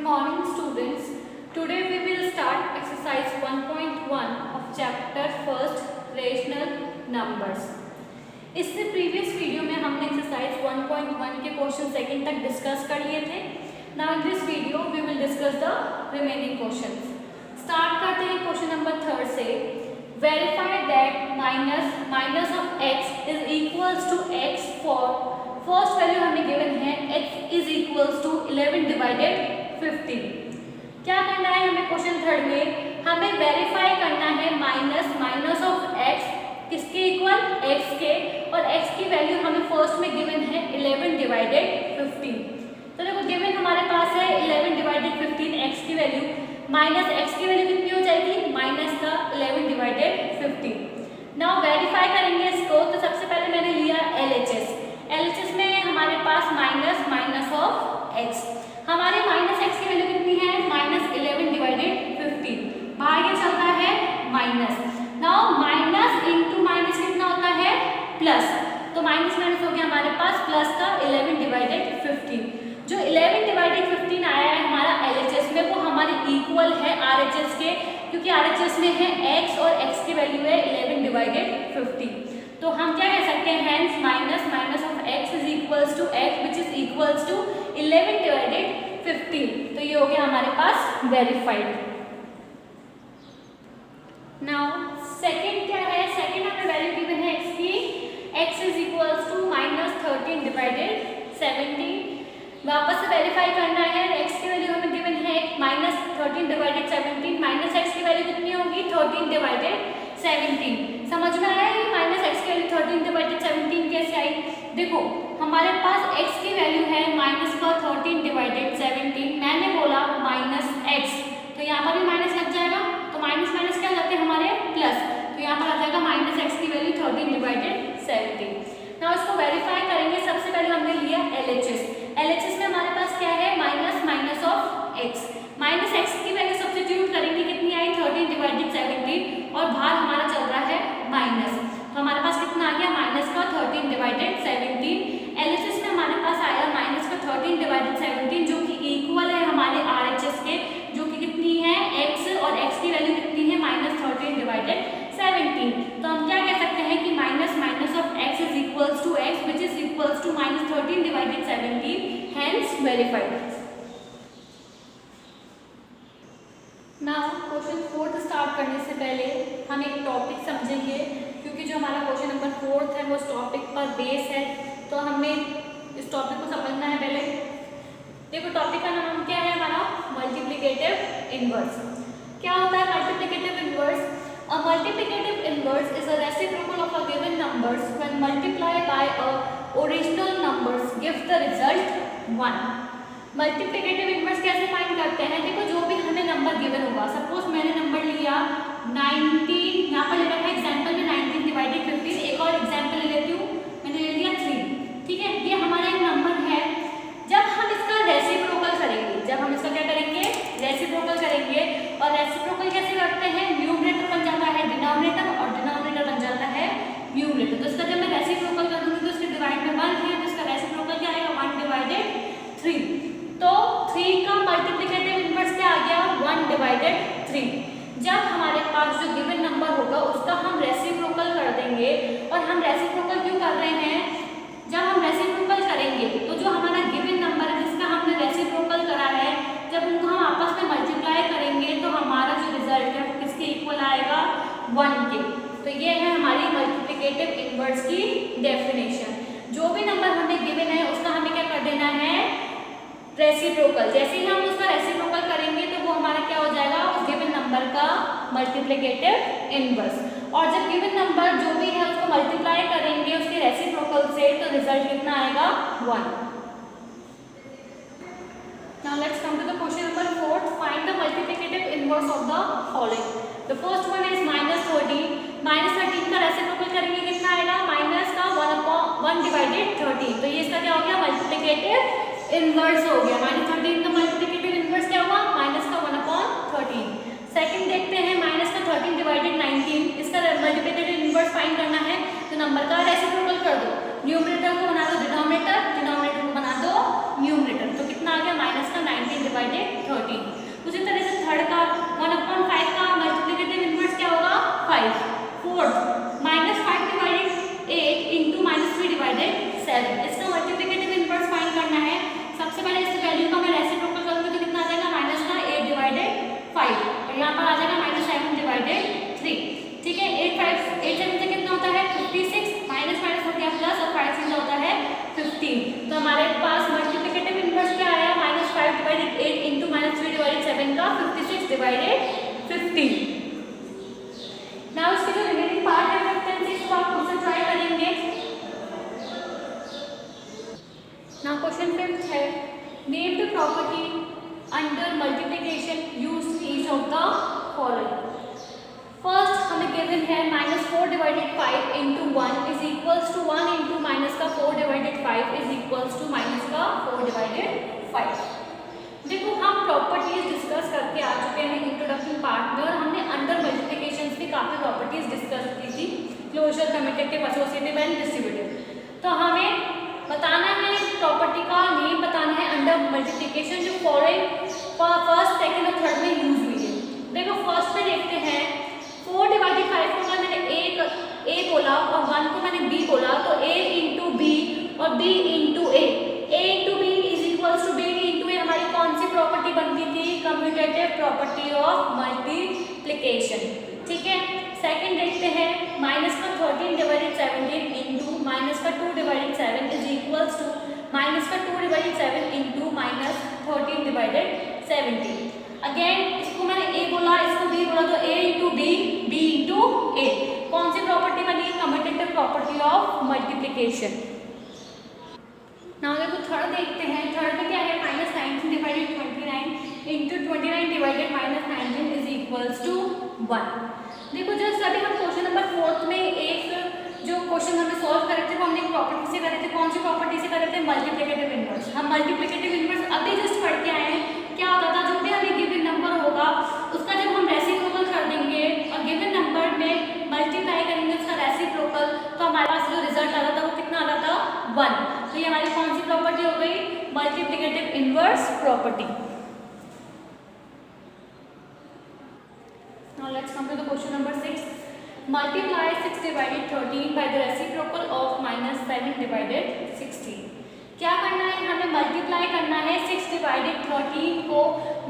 morning students. Today we will start exercise 1.1 of chapter first rational numbers. इससे previous video में हमने exercise 1.1 के question second तक discuss कर लिए थे. Now in this video we will discuss the remaining questions. Start करते हैं क्वेश्चन नंबर 3 से. Verify that minus of x is equals to x for first value हमें गिवन है x is equals to 11 divided 15. क्या करना है हमें question third में? हमें वेरीफाई करना है माइनस ऑफ x किसके इक्वल x के, और x की वैल्यू हमें फर्स्ट में गिवन है 11 डिवाइडेड 15. तो देखो गिवन हमारे पास है 11 डिवाइडेड 15 x की वैल्यू, माइनस x की वैल्यू कितनी हो जाएगी? माइनस का 11 डिवाइडेड 15. नाउ वेरीफाई करेंगे इसको. तो सबसे पहले मैंने लिया LHS में हमारे पास माइनस ऑफ x. हमारे माइनस x की वैल्यू कितनी है? Minus 11 divided 15. बाहर ये चल रहा है minus. Now minus into minus कितना होता है? प्लस. तो माइनस माइनस हो गया हमारे पास प्लस का 11 डिवाइडेड 15. जो 11 डिवाइडेड 15 आया है हमारा LHS में, वो हमारे इक्वल है RHS के, क्योंकि RHS में है x और x की वैल्यू है 11 डिवाइडेड 15. तो हम क्या कह सकते हैं? Hence minus of x is equals to x which is equals to 11 divided 15. तो ये हो गया हमारे पास वेरीफाइड. नाउ सेकंड क्या है? सेकंड हमें वैल्यू गिवन है x की. x is equals to minus 13 divided 17. वापस से वेरीफाई करना है. x की वैल्यू हमें गिवन है माइनस 13 डिवाइडेड 17. माइनस x की वैल्यू कितनी होगी? 13 डिवाइडेड 17. समझ में आया ये माइनस x की वैल्यू 13 डिवाइडेड 17 कैसे आई? देखो हमारे पास x की वैल्यू है माइनस का 13 डिवाइडेड 17. मैंने बोला माइनस x, तो यहाँ पर भी माइनस लग जाएगा. तो माइनस माइनस क्या जाते हैं हमारे? प्लस. तो यहाँ पर आ जाएगा माइनस x की वैल्यू 13 डिवाइडेड 17. नाउ इसको वेरीफाई करेंगे. सबसे पहले हमने लिया LHS में हमारे पास क्या है? Minus of x. Minus x की वैल्यू सब्स्टिट्यूट करेंगे, कितनी आई? 13 डिवाइडेड 17, और बाहर हमारा चल रहा है माइनस. तो हमारे पास कितना आ गया? माइनस का 13 डिवाइडेड 17. LHS में हमारे पास आया माइनस का 13 डिवाइडेड 17, जो कि इक्वल है हमारे RHS के, जो कि कितनी है? x, और x की वैल्यू कितनी है? Minus 13 divided 17. तो हम क्या कह सकते हैं कि minus of x is equals to x which is equals to minus 13 divided 17. Hence verified. Now question 4 start करने से पहले हम एक टॉपिक समझेंगे, क्योंकि जो हमारा क्वेश्चन नंबर 4 है वो इस टॉपिक पर बेस है. तो हमें इस टॉपिक को समझना है पहले. देखो टॉपिक का नाम क्या है हमारा? Multiplicative inverse. क्या होता है multiplicative inverse? A multiplicative inverse is a reciprocal of a given numbers when multiplied by a original numbers gives the result 1. Multiplicative inverse कैसे फाइंड करते हैं? देखो जो भी हमें नंबर गिवन होगा, सपोज मैंने नंबर लिया 19, यहाँ पर ले रखा है एग्जाम्पल में 19 डिवाइडेड 15. एक और एग्जाम्पल ले लेती हूँ, मैंने ले लिया 3. ठीक है, ये हमारा एक नंबर है. जब हम इसका रेसिप्रोकल करेंगे, जब हम इसका क्या करेंगे? रेसिप्रोकल करेंगे. और रेसिप्रोकल कैसे करते हैं? न्यूमरेटर बन जाता है डिनोमिनेटर, और डिनोमिनेटर बन जाता है न्यूमरेटर. तो इसका जब मैं रेसिप्रोकल करूँगी तो इसके डिवाइड में 1 है, तो इसका रेसिप्रोकल क्या आएगा? 1 डिवाइडेड 3. तो 3 का मल्टीप्लिकेटिव इनवर्स क्या आ गया? 1 डिवाइडेड 3. जब हमारे पास जो गिवन नंबर होगा उसका हम रेसिप्रोकल कर देंगे. और हम रेसिप्रोकल क्यों कर रहे हैं? जब हम रेसिप्रोकल करेंगे तो जो हमारा गिवन नंबर है जिसका हमने रेसिप्रोकल करा है, जब उनको हम आपस में मल्टीप्लाई करेंगे तो हमारा जो रिजल्ट है वो किसके इक्वल आएगा? 1 के. तो ये है हमारी मल्टीप्लिकेटिव इनवर्स की डेफिनेशन. जो भी नंबर हमें गिवन है उसका हमें क्या कर देना है? रेसिप्रोकल. जैसे ही हम उसका रेसिप्रोकल करेंगे तो वो हमारा क्या हो जाएगा? उस गिवन नंबर का मल्टीप्लिकेटिव इनवर्स. और जब गिवन नंबर जो भी है उसको मल्टीप्लाई करेंगे उसके रेसिप्रोकल से, तो रिजल्ट कितना आएगा? 1. Now let's come to the question number 4. Find the multiplicative inverse of the following. The first one is minus 13. Minus 13 का रेसिप्रोकल करेंगे, कितना आएगा? माइनस का 1 डिवाइडेड 13. तो ये इसका क्या हो गया? मल्टीप्लिकेटिव इनवर्स हो गया. माइनस 13 का मल्टीप्लिकेटिव इनवर्स क्या हुआ? माइनस का 1/13. सेकंड देखते हैं माइनस का 13 डिवाइडेड 19. इसका मल्टीप्लिकेटिव इनवर्स फाइंड करना है, तो नंबर का रेसिप्रोकल कर दो. न्यूमरेटर को बना दो डिनोमिनेटर, डिनोमिनेटर को बना दो न्यूमरेटर. तो कितना आ गया? माइनस का 19 डिवाइडेड 13. हमारे पास मल्टीप्लिकेटिव इनवर्स क्या आया, -5 डिवाइडेड 8 इंटू -3 डिवाइडेड 7 का 56 डिवाइडेड 50। नाउ इसके जो रिमेनिंग पार्ट है 5th and 6th आप खुद से ट्राई करेंगे। नाउ क्वेश्चन 5th है, name the property under multiplication used each of the following. First हमें गिवन है -4 divided 5 into 1 is equals to 1 into minus का 4 divided 5 is equals to minus का 4 divided 5। देखो हम प्रॉपर्टीज डिस्कस करके आ चुके हैं इंट्रोडक्शन पार्ट में, और हमने अंडर मल्टीप्लिकेशन की काफ़ी प्रॉपर्टीज डिस्कस की थी, closure, commutative, associative and distributive. तो हमें बताना है प्रॉपर्टी का नेम बताना है अंडर मल्टीप्लिकेशन जो फॉलोइंग फर्स्ट, सेकेंड और थर्ड में यूज हुई है। देखो फर्स्ट में देखते हैं 4 डिवाइडेड 5 को अगर मैंने ए बोला और 1 को मैंने बी बोला, तो a इंटू बी और b into A into B is equals to b into A हमारी कौन सी प्रॉपर्टी बनती थी, कम्यूटेटिव प्रॉपर्टी ऑफ मल्टीप्लिकेशन। ठीक है, सेकंड देखते हैं -13 divided 17 into -2 divided 7 is equals to -2 divided 7 into -13 divided 17। Again इसको मैंने a बोला, इसको b बोला, तो a into b, b into a कौन सी प्रॉपर्टी बनी, commutative property of multiplication. Now देखो थर्ड देखते हैं, थर्ड में क्या है, -19 divided 29 into 29 divided -19 is equals to 1। देखो जस्ट अभी हम क्वेश्चन नंबर 4 में एक जो क्वेश्चन हमें सॉल्व करे थे वो हमने एक प्रॉपर्टी से करे थे, कौन सी प्रॉपर्टी से करे थे, मल्टीप्लिकेटिव इनवर्स। हम मल्टीप्लिकेटिव इनवर्स अभी जस्ट पढ़ के आए हैं। क्या होता था, जो भी हमें गिवन नंबर होगा उसका जब हम रेसिप्रोकल कर देंगे और गिवन नंबर में मल्टीप्लाई करेंगे उसका रेसिप्रोकल, तो हमारे पास जो रिजल्ट आ रहा था वो कितना आ रहा था, 1। तो ये हमारी कौन सी प्रॉपर्टी हो गई, multiplicative inverse property. Now let's come to the question number 6। Multiply 6 divided 13 by the reciprocal of -7 divided 16। क्या करना है, हमें मल्टीप्लाई करना है 6 डिवाइडेड 13 को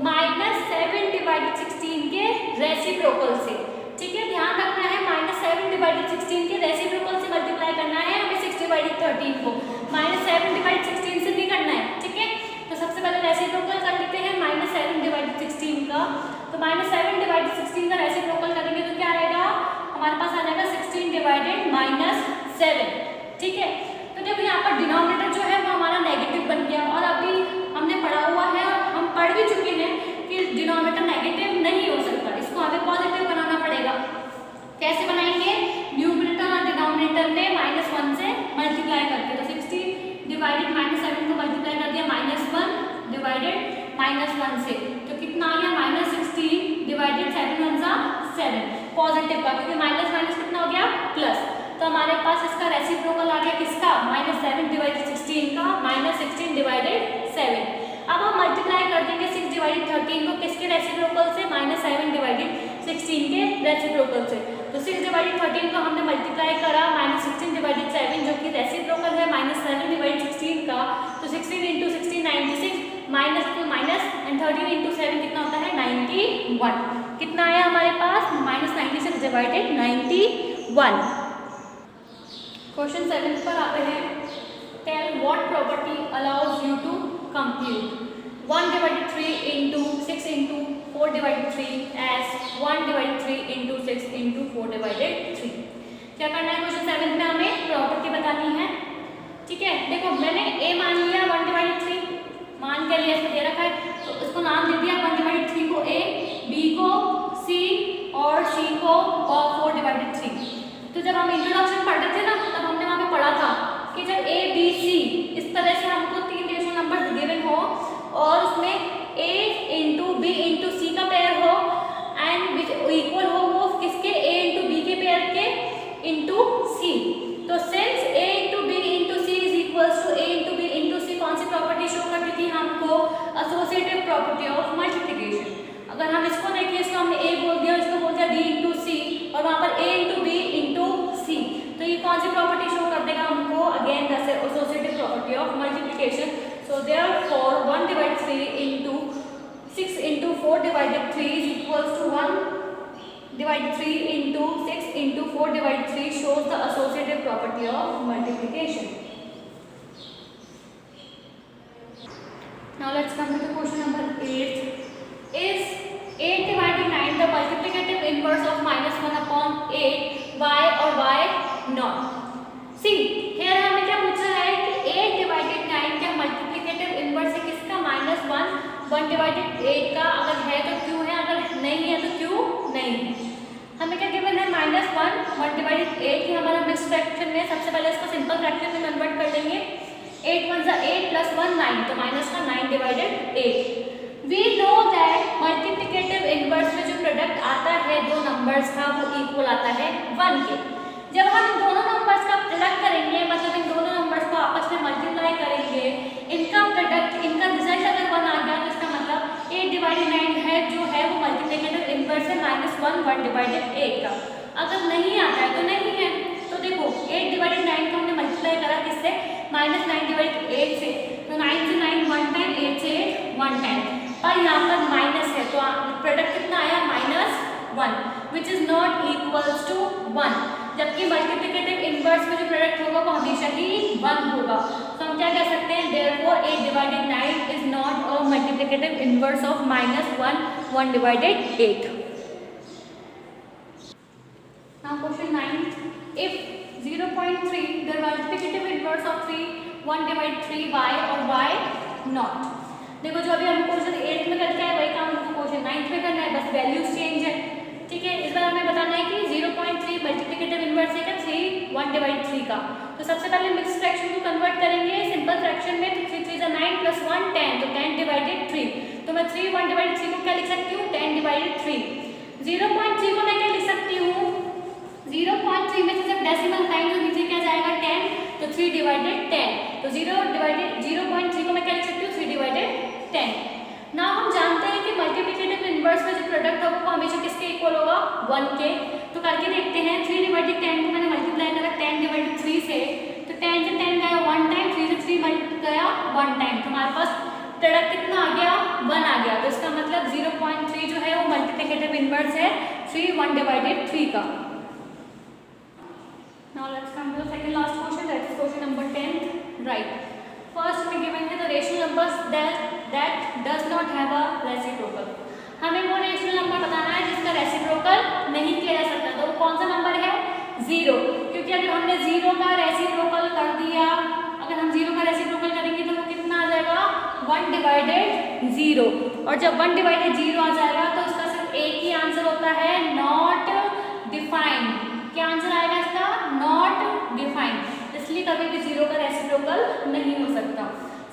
-7 डिवाइडेड 16 के रेसिप्रोकल से। ठीक है, ध्यान रखना है -7 डिवाइडेड 16 के रेसिप्रोकल से मल्टीप्लाई करना है हमें 6 डिवाइडेड 13 को, -7 डिवाइडेड 16 से नहीं करना है। ठीक है, तो सबसे पहले रेसिप्रोकल कर लेते हैं -7 डिवाइडेड 16 का। तो -7 डिवाइडेड 16 का रेसिप्रोकल करेंगे तो क्या आएगा, हमारे पास आ जाएगा 16 डिवाइडेड -7। ठीक है, तो देखो यहाँ पर डिनोमिनेटर जो है वो हमारा नेगेटिव बन गया, और अभी हमने पढ़ा हुआ है और हम पढ़ भी चुके हैं कि डिनोमिनेटर नेगेटिव नहीं हो सकता, इसको हमें पॉजिटिव बनाना पड़ेगा। कैसे बनाएंगे, न्यूमरेटर और डिनोमिनेटर में -1 से मल्टीप्लाई करके। तो 16 डिवाइडेड -7 को मल्टीप्लाई कर दिया -1 डिवाइडेड -1 से, तो कितना आ गया, -16 डिवाइडेड 7 1 जा 7 पॉजिटिव का, क्योंकि माइनस कितना हो गया, प्लस। तो हमारे पास इसका रेसिप्रोकल आ गया किसका, -7 डिवाइडेड 16 का, -16 डिवाइडेड 7। अब हम मल्टीप्लाई कर देंगे 6 डिवाइडेड 13 को किसके रेसिप्रोकल से, -7 डिवाइडेड 16 के रेसिप्रोकल से। तो 6 डिवाइडेड 13 को हमने मल्टीप्लाई करा -16 डिवाइडेड 7 जो कि रेसिप्रोकल है -7 डिवाइडेड 16 का। तो 16 into 16 96, minus two minus and 13 into 7 कितना होता है, 91। कितना आया हमारे पास, -96 डिवाइडेड 91। क्वेश्चन 7 पर आते हैं, tell what property allows you to compute 1 divided 3 into 6 into 4 divided 3 as 1 divided 3 into 6 into 4 divided 3। क्या करना है, क्वेश्चन 7 में हमें प्रॉपर्टी बतानी है। ठीक है, देखो मैंने a मान लिया 1 डिवाइडेड 3 मान के लिए इसको दे रखा है, तो इसको नाम दे दिया 1 डिवाइडेड 3 को a, b को c और c को 4 डिवाइडेड 3। तो जब हम इंट्रोडक्शन पढ़ रहे थे ना, तब हमने वहाँ पे पढ़ा था कि जब a b c इस तरह से हमको 3 रेशनल नंबर गिवन हो और उसमें a इंटू बी इंटू सी का पेयर हो एंड विच इक्वल हो वो किसके, a इंटू बी के पेयर के इंटू सी। तो since a into B into C is equals to a into B into C, कौन सी प्रॉपर्टी शो करती थी हमको, एसोसिएटिव प्रॉपर्टी ऑफ मल्टीप्लिकेशन। अगर हम इसको देखें, इसको हमने a बोल दिया, इसको बोल दिया b इंटू सी और वहाँ पर a इंटू बी इंटू सी, तो ये कौन सी प्रॉपर्टी शो कर देगा हमको, again the associative property of multiplication. So therefore 1 divided 3 into 6 into 4 divided 3 is equals to 1 divided 3 into 6 into 4 divided 3 shows the associative property of multiplication. Now let's come to the question number 8. Is 8 divided 9 the multiplicative inverse of -1 upon 8 y or y not? See, here हमें क्या पूछा है कि 8 divided 9 क्या multiplicative inverse है किसका? -1 divided 8 का। अगर है तो क्यों है, अगर नहीं है तो क्यों नहीं है। हमें क्या गिवन है? -1 divided 8 की हमारा मिक्स फ्रैक्शन में सबसे पहले इसको सिंपल फ्रैक्शन में कन्वर्ट कर लेंगे। 8 1 8 plus 1 9 तो माइनस का 9 divided 8। We know that multiplicative inverse में जो प्रोडक्ट आता है दो नंबर्स का वो इक्वल आता है 1 के। जब हम दोनों नंबर्स का प्रोडक्ट करेंगे, मतलब इन दोनों नंबर्स को आपस में मल्टीप्लाई करेंगे, इनका प्रोडक्ट, इनका रिजल्ट अगर 1 आ गया तो इसका मतलब 8 divided 9 है जो है वो मल्टीप्लिकेटिव इनवर्स है -1 divided 8 का। अगर नहीं आता है तो नहीं है। तो देखो 8 divided 9 को हमने मल्टीप्लाई करा किससे? -9 divided 8 से। तो 9 से 9 1 टाइम, 8 से 8 1 टाइम। और यहाँ पर माइनस है तो प्रोडक्ट कितना आया? -1 which is not equals to 1। जबकि मल्टीप्लिकेटिव इनवर्स में जो प्रोडक्ट होगा वो हमेशा ही 1 होगा। तो हम क्या कह सकते हैं? Therefore 8 divided 9 is not a multiplicative inverse of -1 divided 8। Now question 9. If 0.3 the multiplicative inverse of 3 1 divided 3y or y not। देखो जो अभी हम क्वेश्चन 8 में करके आए वही काम हमको क्वेश्चन 9 में करना है, बस वैल्यूज चेंज है। ठीक है, इस बार हमें बताना है कि 0.3 मल्टीप्लिकेटिव इनवर्स है क्या? 3 1 divided 3 का। तो सबसे पहले मिक्स फ्रैक्शन को कन्वर्ट करेंगे सिंपल फ्रैक्शन में। तो 3 3 9 plus 1 10 तो 10 divided 3। तो मैं 3 1 divided 3 को क्या लिख सकती हूँ? 10 divided 3। 0.3 को मैं क्या लिख सकती हूँ? 0.3 में से जब डेसिमल टाइम तो नीचे क्या जाएगा? 10 तो 3 divided 10। तो 0.3 को मैं क्या लिख सकती हूँ? 3 divided 10। ना हम जानते हैं कि मल्टीप्लिकेटिव इनवर्स में जो प्रोडक्ट होगा वो हमेशा किसके इक्वल होगा? 1 के। तो करके देखते हैं। 3 divided 10 को मैंने मल्टीप्लाई करा 10 divided 3 से, तो 10 से 10 गया 1 टाइम, 3 से 3 गया 1 टाइम। तो हमारे पास प्रोडक्ट कितना आ गया? 1 आ गया। तो इसका मतलब 0.3 जो है वो मल्टीप्लिकेटिव इनवर्स है 3 1 divided 3 का। Now let's come to the second last question, that is question number 10. Right. First we given है the rational numbers that does not have a reciprocal। हमें वो रेशनल नंबर बताना है जिसका रेसिप्रोकल नहीं किया जा सकता। तो वो कौन सा नंबर है? 0। क्योंकि अगर हमने 0 का रेसिप्रोकल कर दिया, अगर हम 0 का रेसिप्रोकल करेंगे तो वो कितना आ जाएगा? 1 divided 0। और जब 1 divided 0 आ जाएगा तो उसका सिर्फ एक ही आंसर होता है, नॉट डिफाइंड। क्या आंसर आएगा इसका? Not defined. इसलिए कभी भी 0 का रेसिप्रोकल नहीं हो सकता।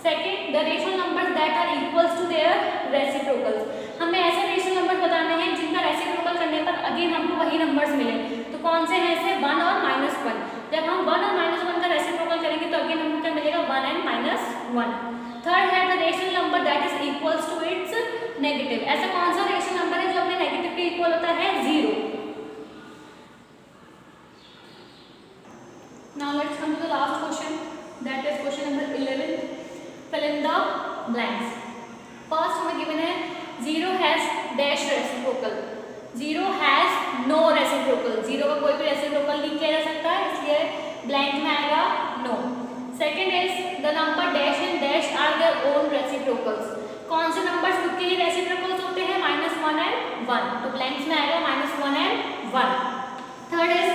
Second, the rational numbers that are equals to their reciprocals. हमें ऐसे रेशनल नंबर बताने हैं जिनका रेसिप्रोकल करने पर अगेन हमको वही नंबर्स मिले। तो कौन से हैं ऐसे? 1 और -1। जब हम 1 और -1 का रेसिप्रोकल करेंगे तो अगेन हमको क्या मिलेगा? 1 and -1। थर्ड है the rational number that is equals to its negative. ऐसा कौन सा रेशनल नंबर है जो अपने नेगेटिव के इक्वल होता है? 0। Now let's come to the last question, that is question number 11. Fill in the blanks. First हमें given है 0 has dash reciprocal। 0 has no reciprocal। 0 का कोई भी reciprocal नहीं किया जा सकता है, इसलिए blank में आएगा no। Second is the number dash and dash are their own reciprocals। कौन से numbers खुद के ही reciprocals होते हैं? -1 and 1। तो blanks में आएगा -1 and 1। Third is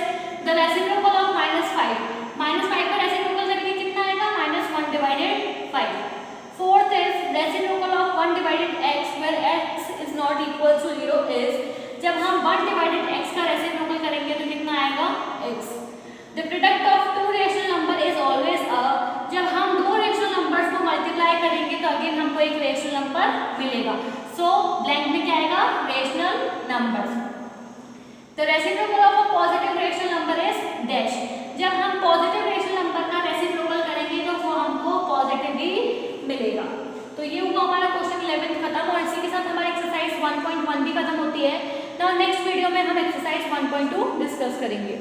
the reciprocal of -5। -5 का रेसिप्रोकल करेंगे कितना आएगा? -1 divided 5। Fourth is reciprocal of 1 divided x where x is not equal to 0 is, जब हम 1 divided x का रेसिप्रोकल करेंगे तो कितना आएगा? x। The product of two rational number is always a, जब हम दो रेशनल नंबर्स को मल्टीप्लाई करेंगे तो अगेन हमको एक रेशनल नंबर मिलेगा। सो ब्लैंक में क्या आएगा? Rational numbers. The reciprocal of a positive rational number is dash. जब हम पॉजिटिव रेशनल नंबर का रेसिप्रोकल करेंगे तो वो हमको पॉजिटिव ही मिलेगा। तो ये हुआ हमारा क्वेश्चन 11 खत्म, और इसी के साथ हमारी एक्सरसाइज 1.1 भी खत्म होती है। तो नेक्स्ट वीडियो में हम एक्सरसाइज 1.2 डिस्कस करेंगे।